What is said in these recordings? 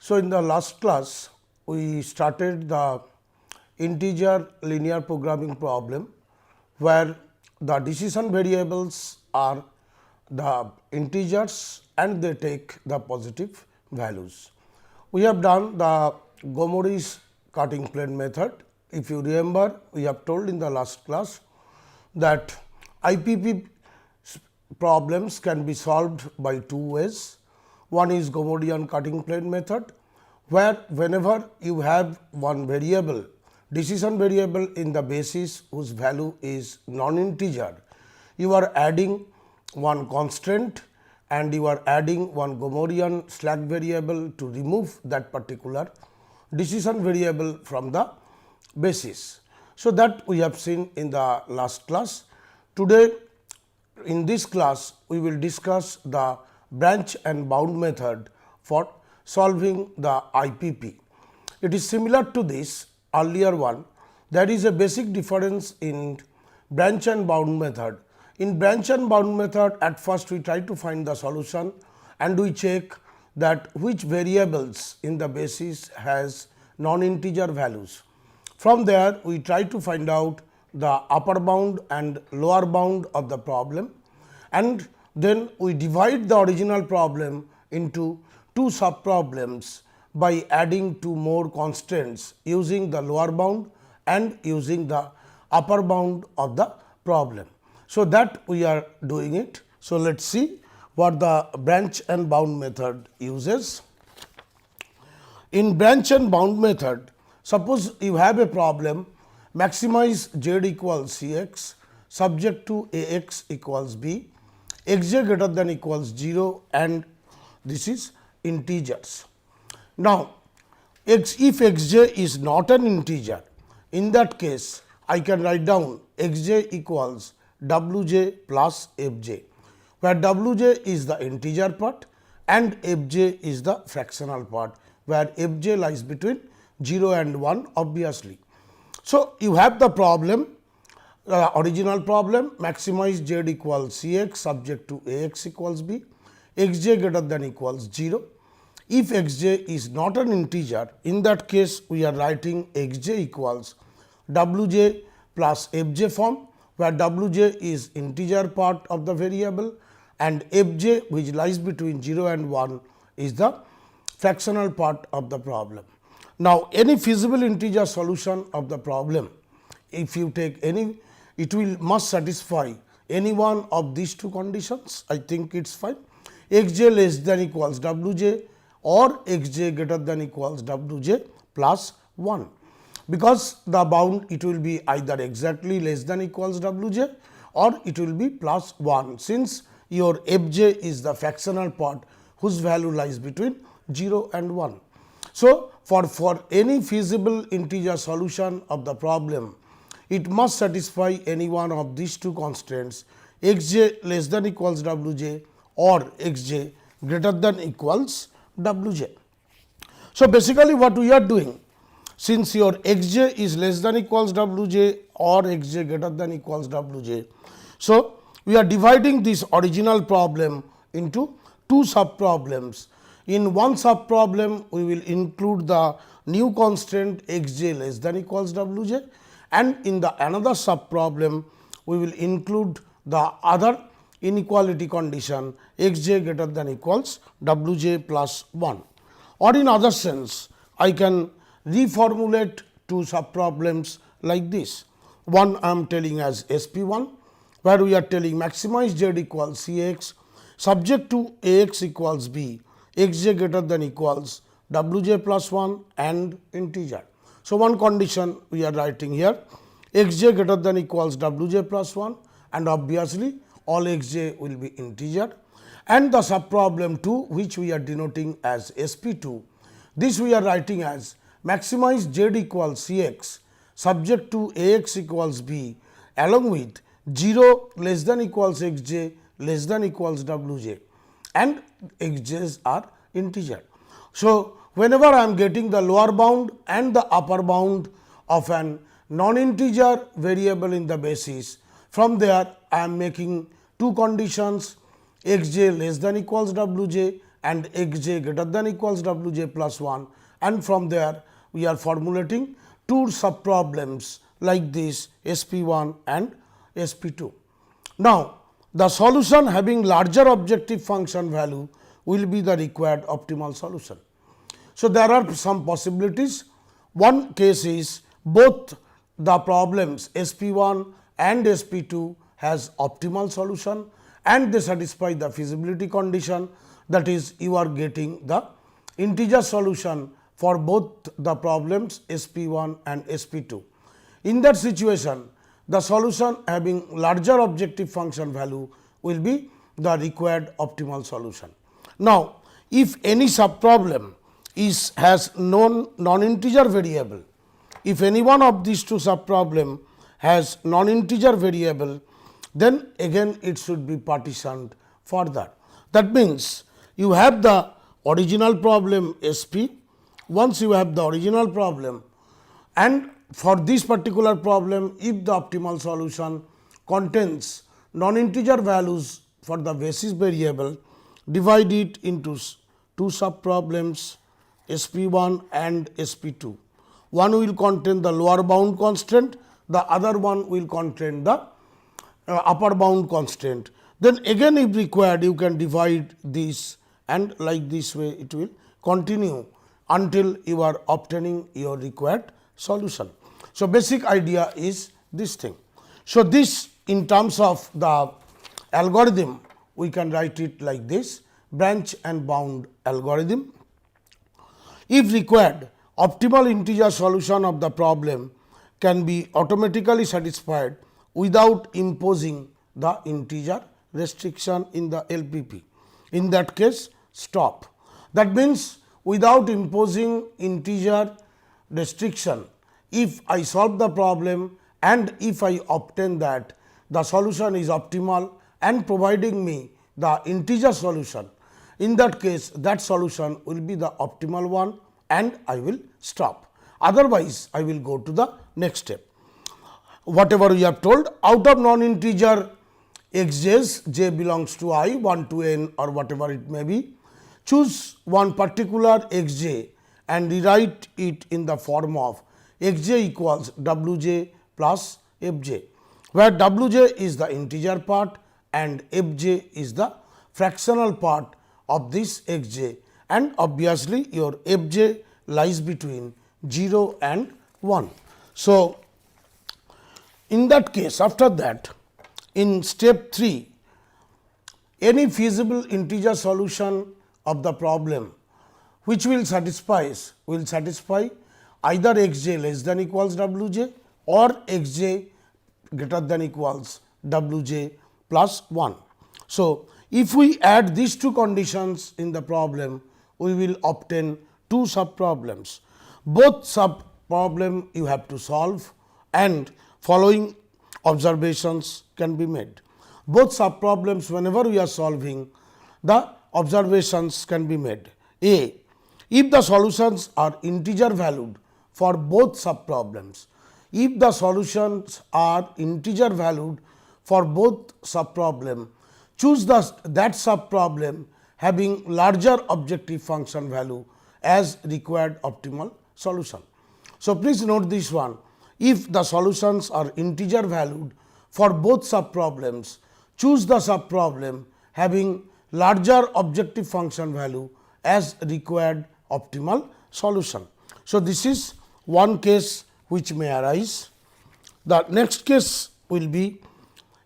So, in the last class, we started the integer linear programming problem, where the decision variables are the integers and they take the positive values. We have done the Gomori's cutting plane method. If you remember, we have told in the last class that IPP problems can be solved by two ways. One is Gomorian cutting plane method, where whenever you have one variable, decision variable in the basis whose value is non-integer, you are adding one constraint and you are adding one Gomorian slack variable to remove that particular decision variable from the basis. So, that we have seen in the last class. Today, in this class, we will discuss the branch and bound method for solving the IPP. It is similar to this earlier one. There is a basic difference in branch and bound method. In branch and bound method, at first we try to find the solution and we check that which variables in the basis has non-integer values. From there, we try to find out the upper bound and lower bound of the problem, and then we divide the original problem into two sub problems by adding two more constraints using the lower bound and using the upper bound of the problem. So, that we are doing it. So, let us see what the branch and bound method uses. In branch and bound method, suppose you have a problem, maximize z equals c x subject to a x equals b, x j greater than equals 0, and this is integers. Now, if x j is not an integer, in that case I can write down x j equals w j plus f j, where w j is the integer part and f j is the fractional part, where f j lies between 0 and 1 obviously. So, you have the problem, original problem, maximize z equals c x subject to a x equals b, x j greater than equals 0. If x j is not an integer, in that case we are writing x j equals w j plus f j form, where w j is integer part of the variable and f j, which lies between 0 and 1, is the fractional part of the problem. Now, any feasible integer solution of the problem, if you take any, it will must satisfy any one of these two conditions. I think it is fine. X j less than equals w j or x j greater than equals w j plus 1. Because the bound, it will be either exactly less than equals w j or it will be plus 1, since your f j is the fractional part whose value lies between 0 and 1. So, for any feasible integer solution of the problem, it must satisfy any one of these two constraints, x j less than equals w j or x j greater than equals w j. So, basically what we are doing, since your x j is less than equals w j or x j greater than equals w j, so we are dividing this original problem into two sub problems. In one sub problem, we will include the new constraint x j less than equals w j, and in the another sub problem, we will include the other inequality condition x j greater than equals w j plus 1. Or in other sense, I can reformulate two sub problems like this. One I am telling as SP1, where we are telling maximize z equals c x subject to a x equals b, x j greater than equals w j plus 1 and integer. So, one condition we are writing here, x j greater than equals w j plus 1, and obviously all x j will be integer, and the sub problem 2, which we are denoting as SP2. This we are writing as maximize z equals c x subject to a x equals b along with 0 less than equals x j less than equals w j, and x j's are integer. So, whenever I am getting the lower bound and the upper bound of an non-integer variable in the basis, from there I am making two conditions, x j less than equals w j and xj greater than equals wj plus 1, and from there we are formulating two sub problems like this SP1 and SP2. Now, the solution having larger objective function value will be the required optimal solution. So, there are some possibilities. One case is both the problems SP1 and SP2 has optimal solution and they satisfy the feasibility condition, that is you are getting the integer solution for both the problems SP1 and SP2. In that situation, the solution having larger objective function value will be the required optimal solution. Now, if any subproblem has non-integer variable, if any one of these two subproblem has non-integer variable, then again it should be partitioned for that. That means, you have the original problem SP. Once you have the original problem, and for this particular problem, if the optimal solution contains non-integer values for the basis variable, divide it into two subproblems SP1 and SP2. One will contain the lower bound constraint, the other one will contain the upper bound constraint. Then again if required, you can divide this, and like this way it will continue until you are obtaining your required solution. So, basic idea is this thing. So, this in terms of the algorithm, we can write it like this: branch and bound algorithm. If required, optimal integer solution of the problem can be automatically satisfied without imposing the integer restriction in the LPP. In that case, stop. That means, without imposing integer restriction, if I solve the problem and if I obtain that the solution is optimal and providing me the integer solution, in that case that solution will be the optimal one and I will stop. Otherwise, I will go to the next step. Whatever we have told, out of non-integer xj's, j belongs to I, 1 to n or whatever it may be, choose one particular xj and rewrite it in the form of xj equals wj plus fj, where wj is the integer part and fj is the fractional part of this xj, and obviously your fj lies between 0 and 1. So, in that case, after that, in step 3, any feasible integer solution of the problem which will satisfy either xj less than equals wj or xj greater than equals wj plus 1. So, if we add these two conditions in the problem, we will obtain two sub problems. Both sub problem you have to solve and following observations can be made. Both sub problems, whenever we are solving, the observations can be made. A, if the solutions are integer valued for both sub problems, if the solutions are integer valued for both sub problem, choose that sub problem having larger objective function value as required optimal solution. So, please note this one: if the solutions are integer valued for both sub problems, choose the sub problem having larger objective function value as required optimal solution. So, this is one case which may arise. The next case will be,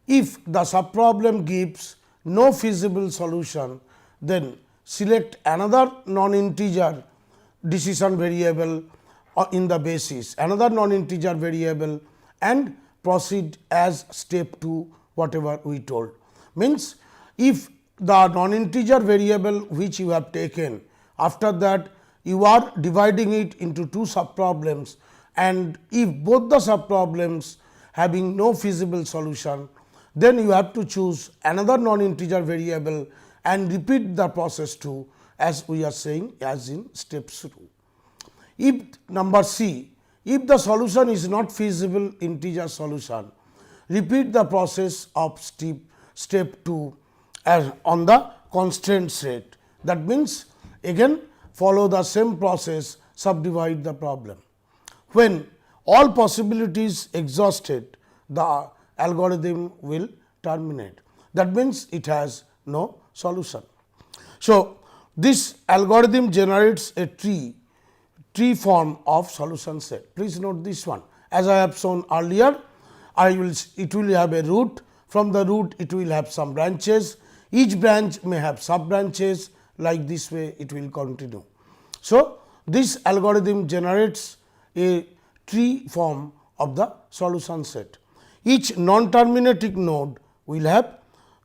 if the sub problem gives no feasible solution, then select another non-integer decision variable in the basis, another non-integer variable, and proceed as step 2 whatever we told. Means, if the non-integer variable which you have taken, after that you are dividing it into two sub problems, and if both the sub problems having no feasible solution, then you have to choose another non-integer variable and repeat the process 2 as we are saying as in step 2. If number C, if the solution is not feasible integer solution, repeat the process of step 2 as on the constraint set. That means, again follow the same process, subdivide the problem. When all possibilities exhausted, the algorithm will terminate. That means, it has no solution. So, this algorithm generates a tree form of solution set. Please note this one. As I have shown earlier, it will have a root. From the root, it will have some branches. Each branch may have sub branches. Like this way, it will continue. So, this algorithm generates a tree form of the solution set. Each non-terminating node will have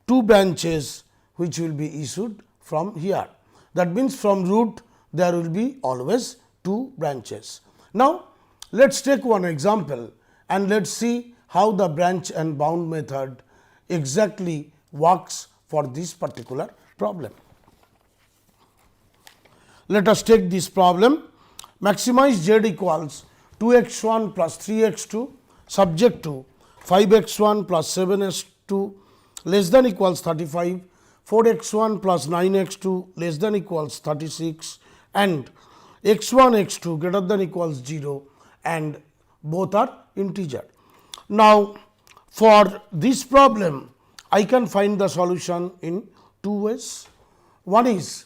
2 branches which will be issued from here. That means, from root there will be always 2 branches. Now, let us take one example and let us see how the branch and bound method exactly works for this particular problem. Let us take this problem. Maximize z equals 2x1 plus 3x2 subject to 5x1 plus 7x2 less than equals 35, 4x1 plus 9x2 less than equals 36 and x1 x2 greater than equals 0 and both are integer. Now, for this problem I can find the solution in 2 ways. One is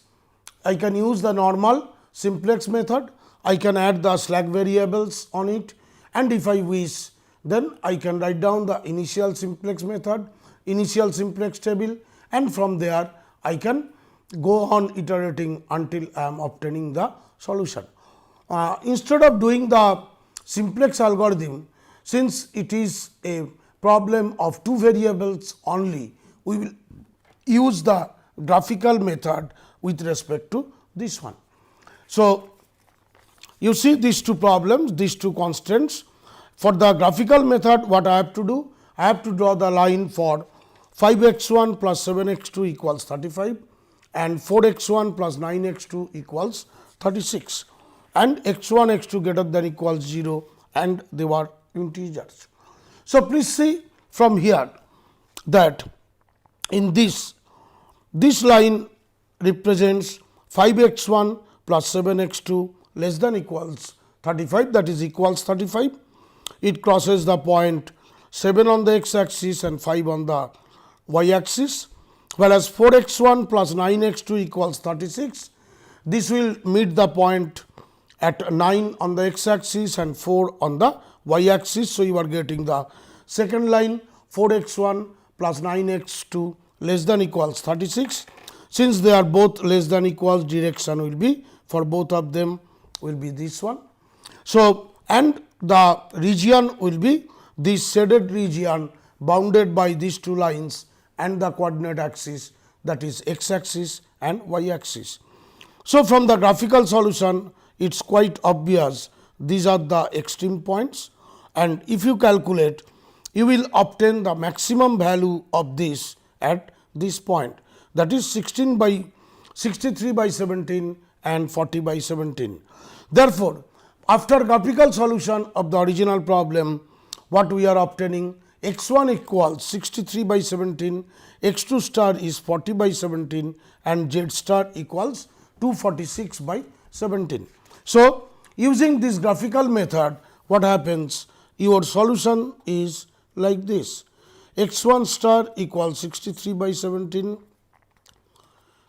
I can use the normal simplex method, I can add the slack variables on it, and if I wish then I can write down the initial simplex method, initial simplex table, and from there I can go on iterating until I am obtaining the solution. Instead of doing the simplex algorithm, since it is a problem of 2 variables only, we will use the graphical method with respect to this one. So, you see these 2 problems, these 2 constraints. For the graphical method, what I have to do? I have to draw the line for 5x1 plus 7x2 equals 35 and 4x1 plus 9x2 equals 36 and x1 x2 greater than equals 0 and they were integers. So, please see from here that in this line represents 5x1 plus 7x2 less than equals 35, that is equals 35. It crosses the point 7 on the x axis and 5 on the y axis, whereas 4x1 plus 9x2 equals 36. This will meet the point at 9 on the x axis and 4 on the y axis. So, you are getting the second line 4x1 plus 9x2 less than equals 36. Since they are both less than equals, direction will be for both of them will be this one. So, and the region will be this shaded region bounded by these 2 lines and the coordinate axis, that is x axis and y axis. So, from the graphical solution it is quite obvious these are the extreme points, and if you calculate you will obtain the maximum value of this at this point, that is 63 by 17 and 40 by 17. Therefore, after graphical solution of the original problem, what we are obtaining? X1 equals 63 by 17, X2 star is 40 by 17 and Z star equals 246 by 17. So, using this graphical method, what happens? Your solution is like this: X1 star equals 63 by 17,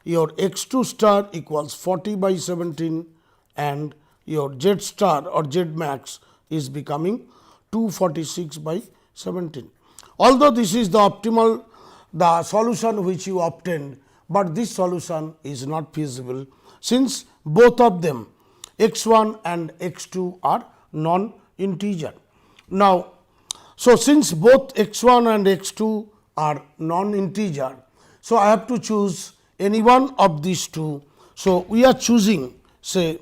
your X2 star equals 40 by 17 and your Z star or Z max is becoming 246 by 17. Although this is the optimal, the solution which you obtained, but this solution is not feasible, since both of them x1 and x2 are non-integer. Now, so since both x1 and x2 are non-integer, so I have to choose any one of these two. So, we are choosing, say,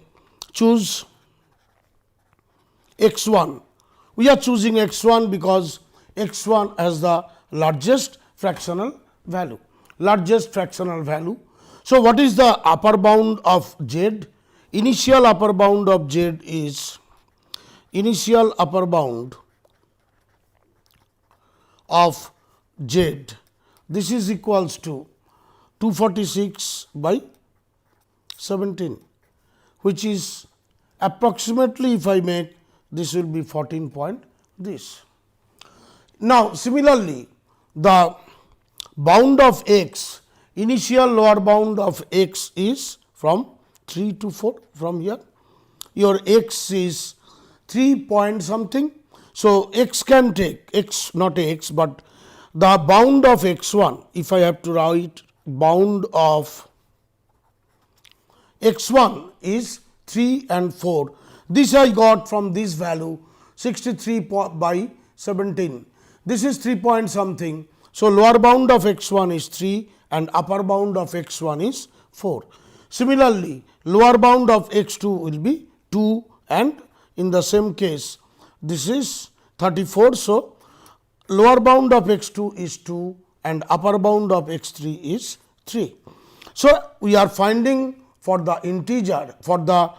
choose x1. We are choosing x1 because x1 has the largest fractional value. So, what is the upper bound of z? Initial upper bound of z is initial upper bound of z. This is equals to 246 by 17, which is approximately, if I make, this will be 14 point this. Now, similarly, the bound of x, initial lower bound of x is from 3 to 4 from here. Your x is 3 point something. So, x can take x, not x, but the bound of x 1, if I have to write bound of x 1 is 3 and 4. This I got from this value 63 by 17. This is 3 point something. So, lower bound of x 1 is 3 and upper bound of x 1 is 4. Similarly, lower bound of x 2 will be 2 and in the same case this is 34. So, lower bound of x 2 is 2 and upper bound of x 3 is 3. So, we are finding for the integer, for the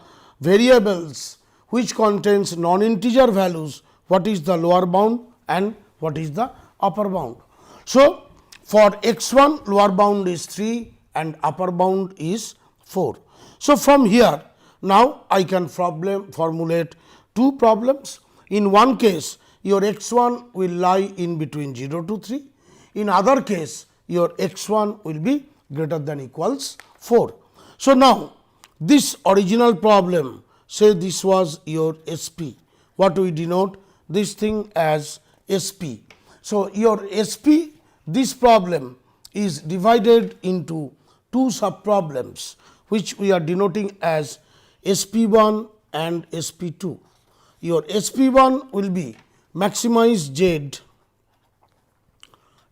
variables which contains non-integer values, what is the lower bound and what is the upper bound. So, for x 1 lower bound is 3 and upper bound is 4. So, from here now I can formulate two problems. In one case your x 1 will lie in between 0 to 3, in other case your x 1 will be greater than equals 4. So, now this original problem, say this was your SP, what we denote this thing as SP. So, your SP, this problem is divided into two sub problems which we are denoting as SP1 and SP2. Your SP1 will be maximize Z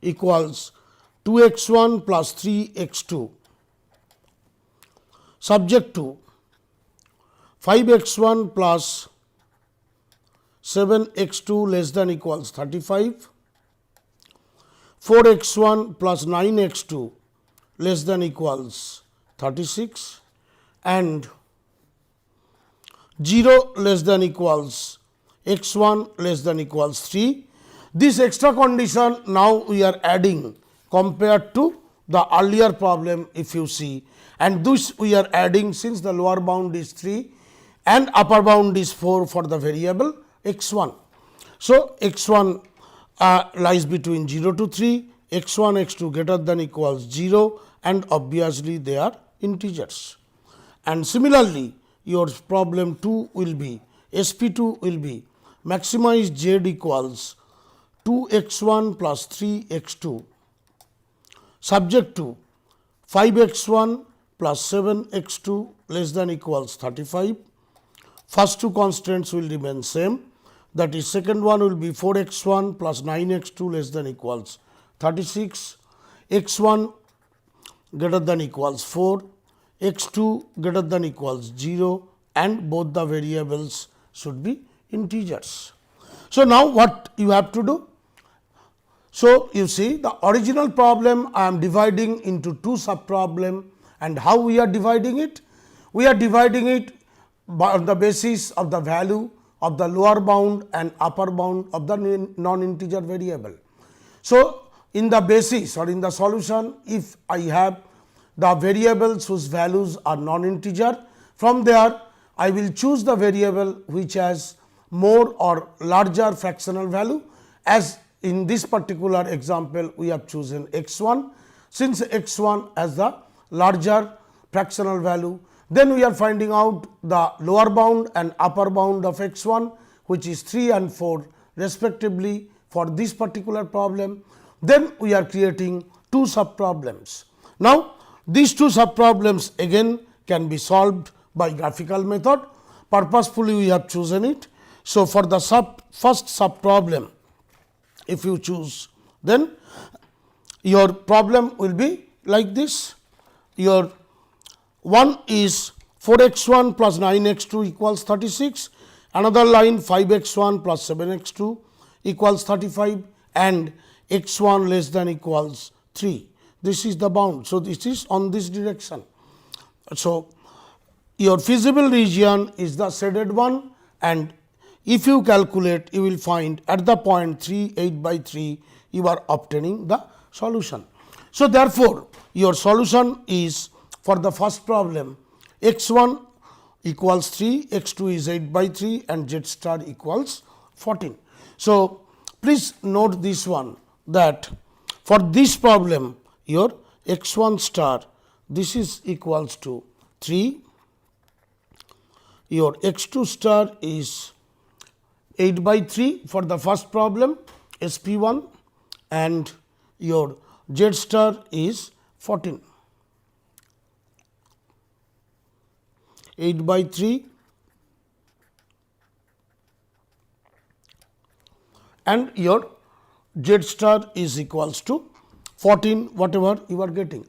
equals 2x1 plus 3x2 subject to 5x1 plus 7x2 less than equals 35, 4x1 plus 9x2 less than equals 36 and 0 less than equals x1 less than equals 3. This extra condition now we are adding compared to the earlier problem, if you see, and this we are adding since the lower bound is 3 and upper bound is 4 for the variable x1. So, x1 lies between 0 to 3, x1 x2 greater than equals 0 and obviously they are integers. And similarly, your problem 2 will be SP2 will be maximize Z equals 2x1 plus 3x2 subject to 5x1 plus 7x2 less than equals 35. First two constants will remain same, that is second one will be 4x1 plus 9x2 less than equals 36, x1 greater than equals 4, x2 greater than equals 0 and both the variables should be integers. So, now what you have to do? So, you see the original problem I am dividing into two sub problem, and how we are dividing it? We are dividing it on the basis of the value of the lower bound and upper bound of the non-integer variable. So, in the basis or in the solution, if I have the variables whose values are non-integer, from there I will choose the variable which has more or larger fractional value, as in this particular example we have chosen x1. Since x1 has the larger fractional value, then we are finding out the lower bound and upper bound of x1, which is 3 and 4 respectively for this particular problem. Then we are creating two sub problems. Now, these two sub problems again can be solved by graphical method. Purposefully we have chosen it. So, for the first sub problem, if you choose, then your problem will be like this. Your one is 4x1 plus 9x2 equals 36, another line 5x1 plus 7x2 equals 35 and x1 less than equals 3. This is the bound. So, this is on this direction. So, your feasible region is the shaded one, and if you calculate, you will find at the point 3 8 by 3 you are obtaining the solution. So, therefore, your solution is for the first problem x1 equals 3, x2 is 8 by 3 and z star equals 14. So, please note this one, that for this problem your x1 star, this is equals to 3, your x2 star is 8 by 3 for the first problem SP1 and your z star is 14. 8 by 3 and your z star is equals to 14, whatever you are getting.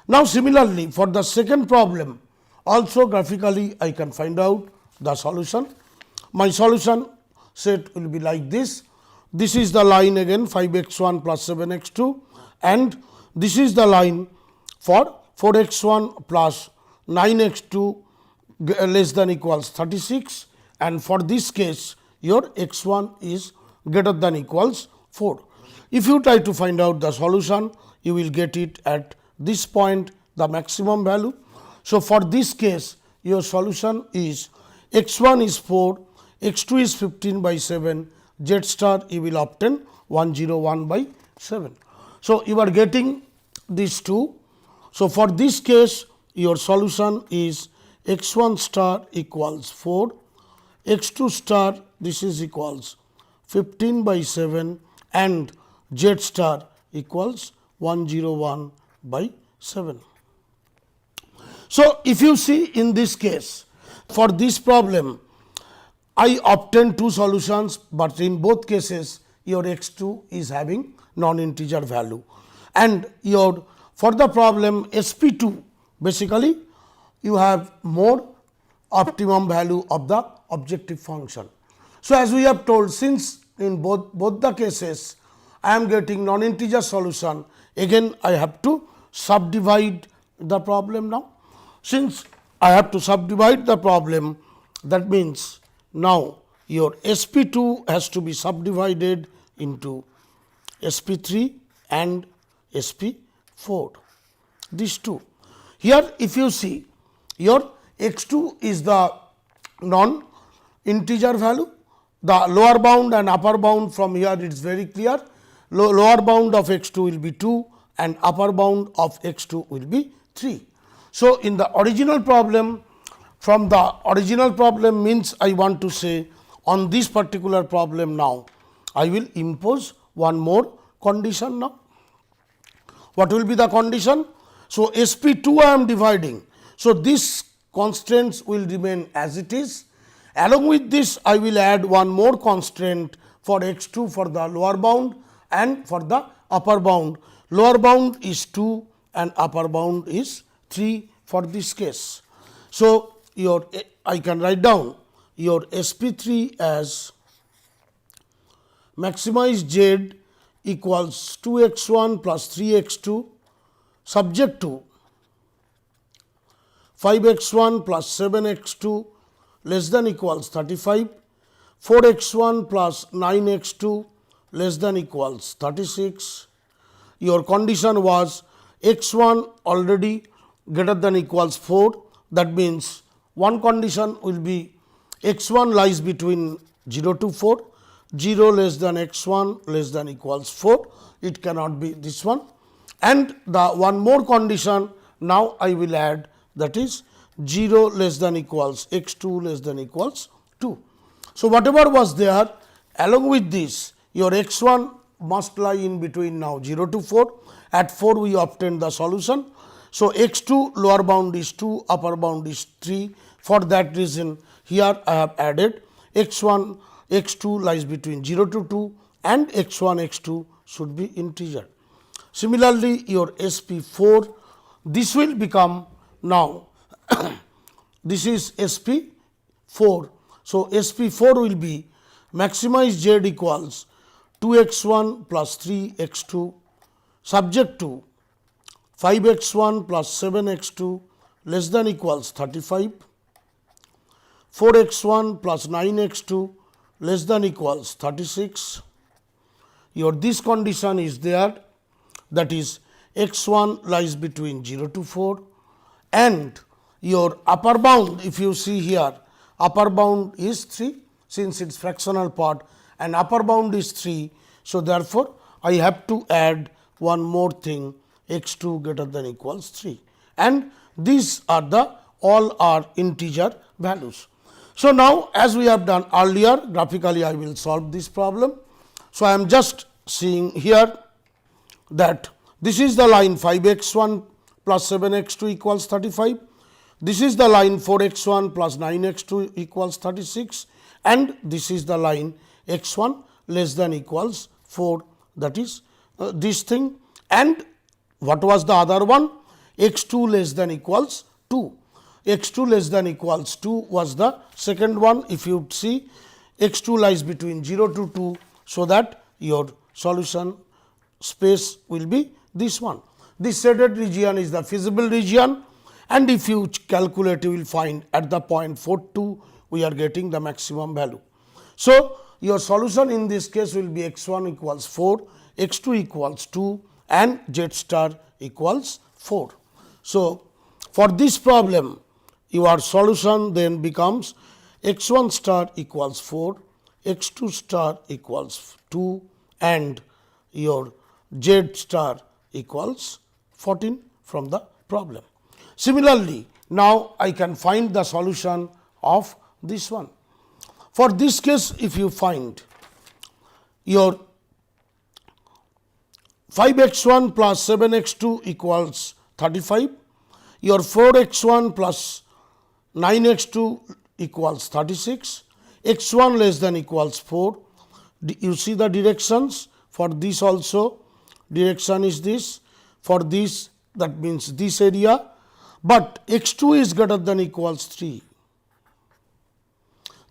Now, similarly, for the second problem also graphically I can find out the solution. My solution set will be like this. This is the line again 5x1 plus 7x2 and this is the line for 4x1 plus 9x2 less than equals 36, and for this case your x1 is greater than equals 4. If you try to find out the solution, you will get it at this point, the maximum value. So, for this case your solution is x1 is 4, x2 is 15 by 7, z star you will obtain 101 by 7. So, you are getting these two. So, for this case your solution is x1 star equals 4, x2 star this is equals 15 by 7 and z star equals 101 by 7. So, if you see in this case, for this problem I obtained two solutions, but in both cases your x2 is having non-integer value, and your for the problem SP2 basically you have more optimum value of the objective function. So, as we have told, since in both the cases I am getting non-integer solution, again I have to subdivide the problem now. Since I have to subdivide the problem, that means now your SP2 has to be subdivided into SP3 and SP4, these two. Here if you see, your x2 is the non-integer value, the lower bound and upper bound from here it is very clear. Lower bound of x2 will be 2 and upper bound of x2 will be 3. So, in the original problem, from the original problem means I want to say on this particular problem now I will impose one more condition now. What will be the condition? So, SP2 I am dividing. So, this constraints will remain as it is. Along with this I will add one more constraint for x2 for the lower bound and for the upper bound. Lower bound is 2 and upper bound is 3 for this case. So, your I can write down your SP3 as maximize z equals 2x1 plus 3x2 subject to 5x1 plus 7x2 less than equals 35, 4x1 plus 9x2 less than equals 36. Your condition was x1 already greater than equals 4, that means one condition will be x1 lies between 0 to 4, 0 less than x1 less than equals 4, it cannot be this one, and the one more condition now I will add, that is 0 less than equals x2 less than equals 2. So, whatever was there, along with this your x1 must lie in between now 0 to 4, at 4 we obtained the solution. So, x2 lower bound is 2, upper bound is 3. For that reason here I have added x1, x2 lies between 0 to 2 and x1, x2 should be integer. Similarly, your SP4, this will become now this is SP4. So, SP4 will be maximize z equals 2x1 plus 3x2 subject to 5x1 plus 7x2 less than equals 35, 4x1 plus 9x2 less than equals 36. Your this condition is there, that is x1 lies between 0 to 4 and your upper bound, if you see here, upper bound is 3 since its fractional part and upper bound is 3. So, therefore, I have to add one more thing, x 2 greater than equals 3, and these are the all are integer values. So, now as we have done earlier, graphically I will solve this problem. So, I am just seeing here that this is the line 5 x 1 plus 7 x 2 equals 35. This is the line 4 x 1 plus 9 x 2 equals 36, and this is the line x 1 less than equals 4, that is this thing. And what was the other one? X 2 less than equals 2. X 2 less than equals 2 was the second one. If you see, x 2 lies between 0 to 2. So, that your solution space will be this one. This shaded region is the feasible region, and if you calculate, you will find at the point 42 we are getting the maximum value. So, your solution in this case will be x 1 equals 4, x 2 equals 2 and z star equals 4. So, for this problem your solution then becomes x 1 star equals 4, x 2 star equals 2 and your z star equals 14 from the problem. Similarly, now I can find the solution of this one. For this case, if you find your 5 x 1 plus 7 x 2 equals 35, your 4 x 1 plus 9 x 2 equals 36, x 1 less than equals 4. You see the directions for this also, direction is this, for this that means this area, but x 2 is greater than equals 3.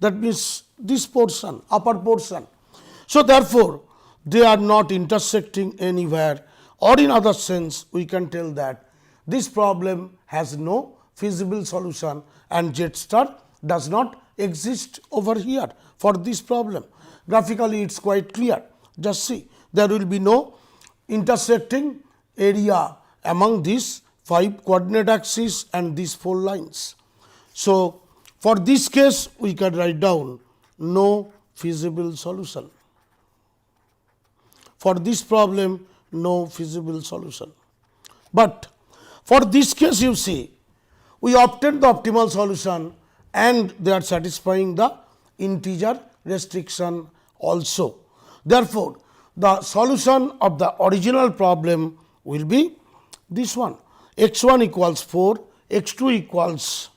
That means this portion, upper portion. So, therefore, they are not intersecting anywhere, or in other sense we can tell that this problem has no feasible solution and z star does not exist over here for this problem. Graphically it is quite clear. Just see, there will be no intersecting area among these 5 coordinate axes and these 4 lines. So, for this case we can write down no feasible solution. For this problem, no feasible solution. But for this case, you see, we obtained the optimal solution and they are satisfying the integer restriction also. Therefore, the solution of the original problem will be this one, x 1 equals 4, x 2 equals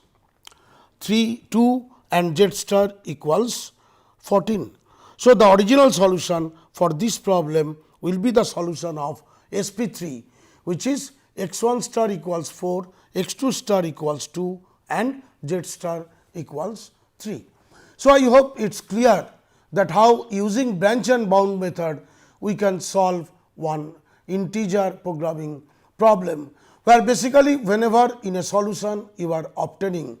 3, 2 and z star equals 14. So, the original solution for this problem will be the solution of SP3, which is x 1 star equals 4, x 2 star equals 2 and z star equals 3. So, I hope it is clear that how using branch and bound method we can solve one integer programming problem, where basically whenever in a solution you are obtaining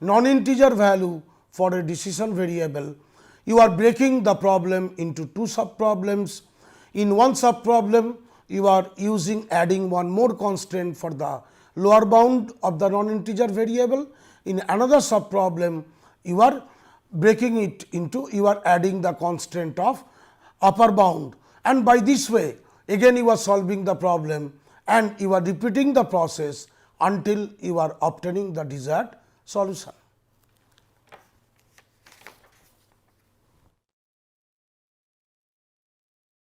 non-integer value for a decision variable, you are breaking the problem into 2 sub problems. In one sub problem, you are adding one more constraint for the lower bound of the non-integer variable. In another sub problem, you are breaking it into, you are adding the constraint of upper bound, and by this way again you are solving the problem and you are repeating the process until you are obtaining the desired solution.